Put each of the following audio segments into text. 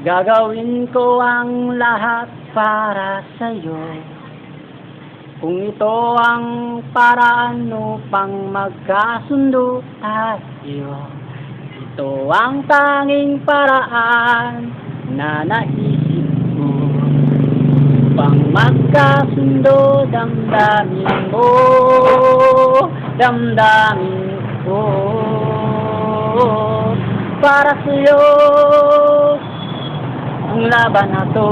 Gagawin ko ang lahat para sa'yo. Kung ito ang paraan upang magkasundo tayo, ito ang tanging paraan na naisip ko upang magkasundo. Damdamin mo, damdamin ko para sa'yo ang laban na to.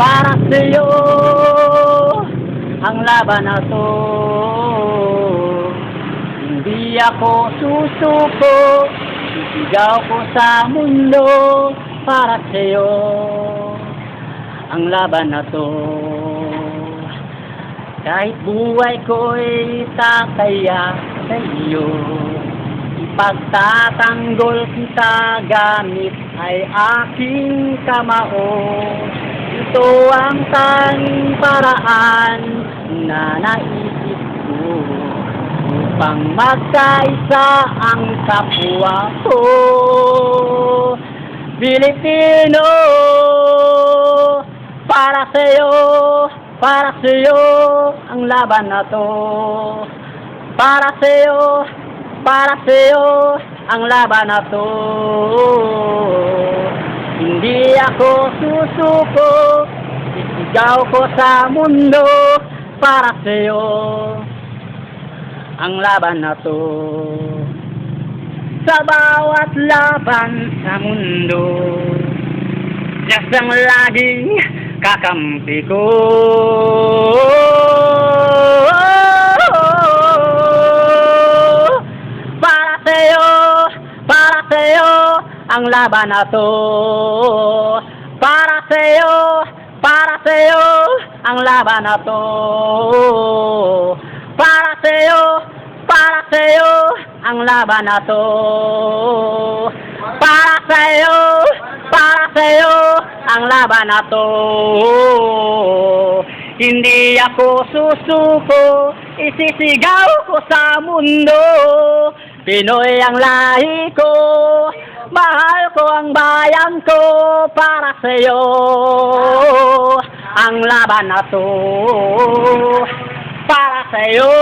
Para sa'yo ang laban na to. Hindi ako susuko, sisigaw ko sa mundo para sa'yo ang laban na to. Kahit buhay ko'y tataya sa iyo, ipagtatanggol kita gamit ay aking kamao. Ito ang tanging paraan na naisip ko upang magkaisa ang kapwa ko. Pilipino, para sa'yo ang laban na to. Para sa'yo ang laban na to. Hindi ako susuko, sisigaw ko sa mundo para sa'yo ang laban na to. Sa bawat laban sa mundo, Diyos ang laging kakampi ko. Para sa'yo ang laban na to. Para sa'yo ang laban na to. Para sa'yo ang laban na to. Para sa'yo ang laban na to. Hindi ako susuko, isisigaw ko sa mundo. Pinoy ang lahi ko, mahal ko ang bayan ko. Para sa'yo ang laban na to. Para sa'yo